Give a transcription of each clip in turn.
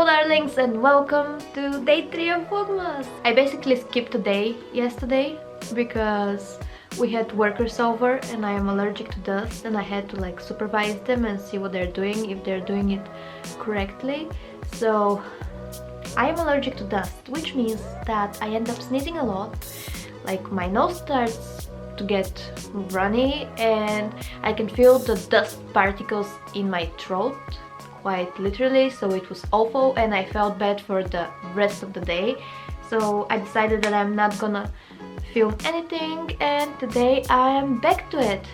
darlings, and welcome to day 3 of VLOGMAS. I basically skipped a day yesterday because we had workers over and I am allergic to dust, and I had to like supervise them and see what they're doing, if they're doing it correctly. So I am allergic to dust, which means that I end up sneezing a lot. Like my nose starts to get runny and I can feel the dust particles in my throat, quite literally, so it was awful and I felt bad for the rest of the day. So I decided that I'm not gonna film anything, and today I am back to it.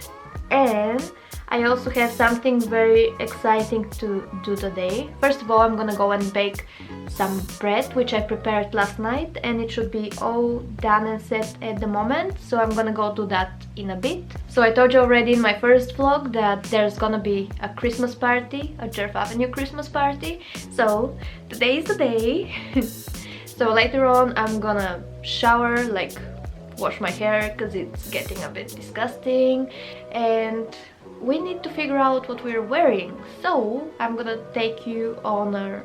And I also have something very exciting to do today. First of all, I'm gonna go and bake some bread, which I prepared last night, and it should be all done and set at the moment, so I'm gonna go do that in a bit. So I told you already in my first vlog that there's gonna be a Christmas party, a Djerve Avenue Christmas party, so today is the day. So later on I'm gonna shower, like wash my hair because it's getting a bit disgusting, and we need to figure out what we're wearing. So I'm gonna take you on a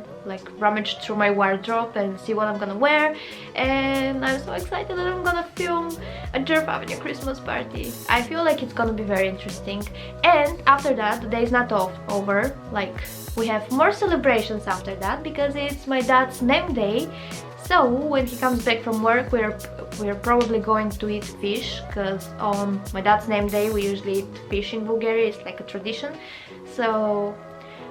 rummage through my wardrobe and see what I'm gonna wear, and I'm so excited that I'm gonna film a Djerve Avenue Christmas party. I feel like it's gonna be very interesting. And after that, the day is not over, like we have more celebrations after that because it's my dad's name day. So when he comes back from work, we're probably going to eat fish, because on my dad's name day we usually eat fish in Bulgaria. It's like a tradition. So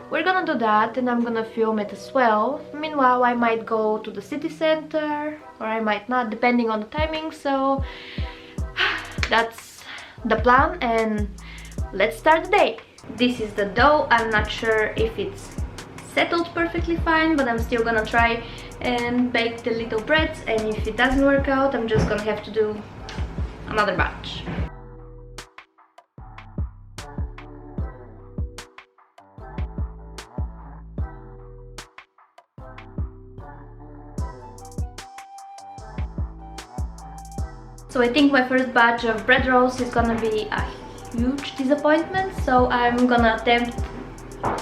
we're gonna do that, and I'm gonna film it as well. Meanwhile, I might go to the city center or I might not, depending on the timing. So that's the plan, and let's start the day. This is the dough. I'm not sure if it's settled perfectly fine, but I'm still gonna try and bake the little breads, and if it doesn't work out, I'm just gonna have to do another batch. So I think my first batch of bread rolls is gonna be a huge disappointment, so I'm gonna attempt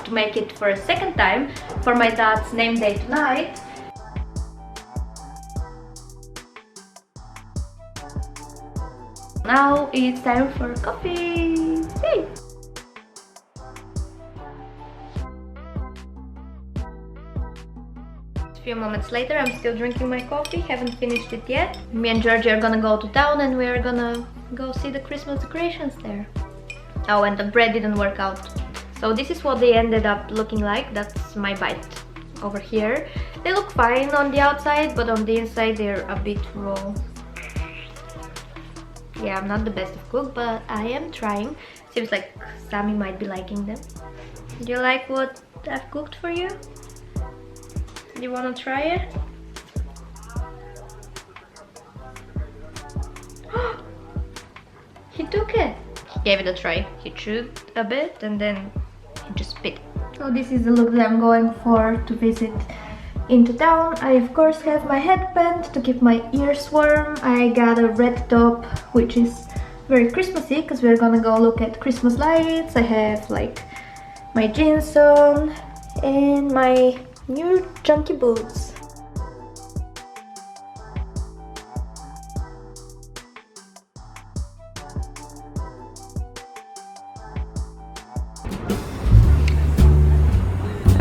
to make it for a second time for my dad's name day tonight. Now it's time for coffee! Yay! A few moments later, I'm still drinking my coffee, haven't finished it yet. Me and Georgie are gonna go to town and we're gonna go see the Christmas decorations there. Oh, and the bread didn't work out. So this is what they ended up looking like. That's my bite over here. They look fine on the outside, but on the inside they're a bit raw. Yeah, I'm not the best of cook, but I am trying. Seems like Sammy might be liking them. Do you like what I've cooked for you? Do you want to try it? He took it! He gave it a try. He chewed a bit and then he just spit. So this is the look that I'm going for to visit into town. I of course have my headband to keep my ears warm. I got a red top, which is very Christmassy because we're gonna go look at Christmas lights. I have like my jeans on and my new chunky boots.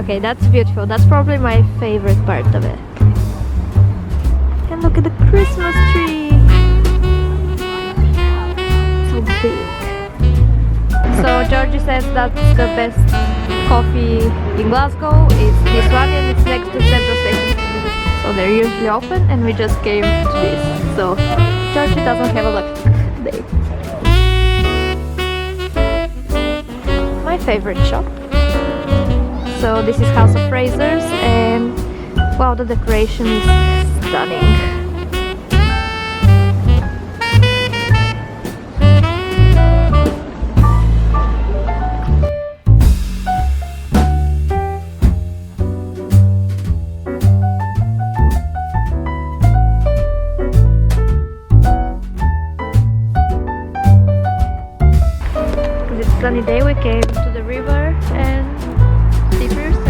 Okay, that's beautiful. That's probably my favorite part of it. And look at the Christmas tree! So big. So Georgie says that's the best coffee in Glasgow. It's this one, and it's next to Central Station. So they're usually open, and we just came to this. So Georgie doesn't have a lucky day. My favorite shop. So this is House of Frasers, and wow, the decoration is stunning. Because it's a sunny day, we came to the river and see for yourself.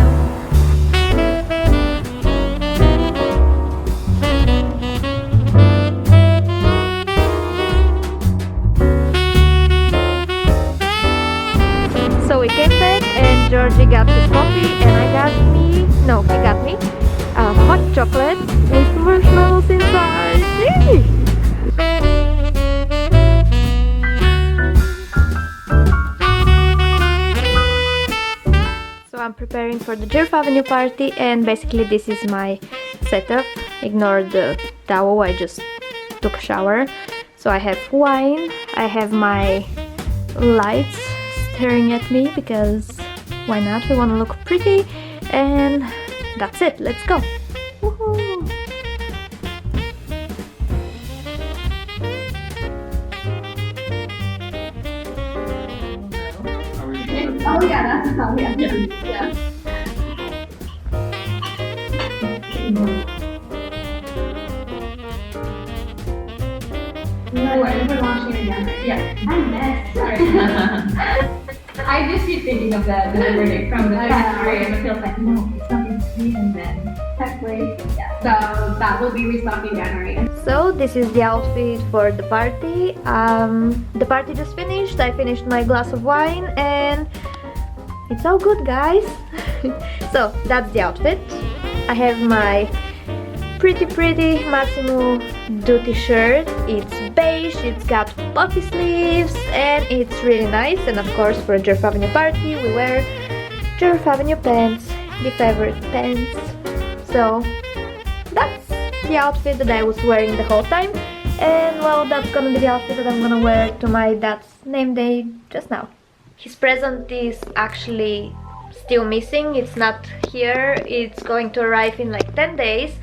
chocolate with marshmallows inside. Yay! So I'm preparing for the Djerve Avenue party, and basically this is my setup. Ignore the towel, I just took a shower. So I have wine, I have my lights staring at me because why not? We want to look pretty, and that's it. Let's go. Woohoo! Oh yeah, that's how yeah. No, we're launching again. Yeah. I messed. Sorry. I just keep thinking of the delivery from the factory, and it feels like no, it's something sweet and then technically, yeah. So that will be restocked in January. So this is the outfit for the party. The party just finished. I finished my glass of wine and it's all good, guys. So that's the outfit. I have my pretty Massimo Dutti shirt. It's beige, it's got puffy sleeves and it's really nice. And of course for a Djerve Avenue party we wear Djerve Avenue pants, the favorite pants. So that's the outfit that I was wearing the whole time. And well, that's gonna be the outfit that I'm gonna wear to my dad's name day just now. His present is actually still missing. It's not here. It's going to arrive in like 10 days.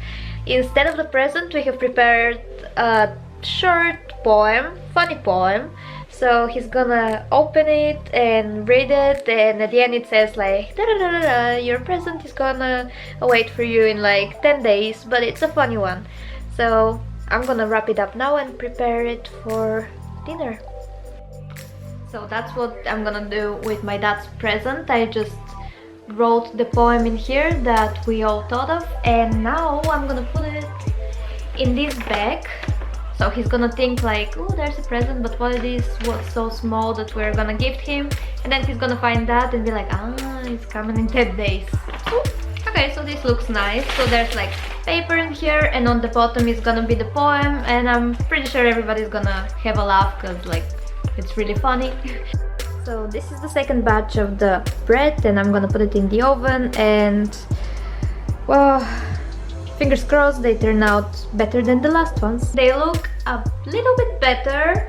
Instead of the present, we have prepared a short poem, funny poem. So he's gonna open it and read it, and at the end it says like da da da da da, your present is gonna await for you in like 10 days, but it's a funny one. So I'm gonna wrap it up now and prepare it for dinner. So that's what I'm gonna do with my dad's present. I just wrote the poem in here that we all thought of, and now I'm gonna put it in this bag. So he's gonna think like, oh, there's a present, but what it is was so small that we're gonna gift him, and then he's gonna find that and be like, ah, it's coming in 10 days. Ooh. Okay, so this looks nice. So there's like paper in here, and on the bottom is gonna be the poem, and I'm pretty sure everybody's gonna have a laugh because like it's really funny. So this is the second batch of the bread, and I'm gonna put it in the oven, and well, fingers crossed they turn out better than the last ones. They look a little bit better.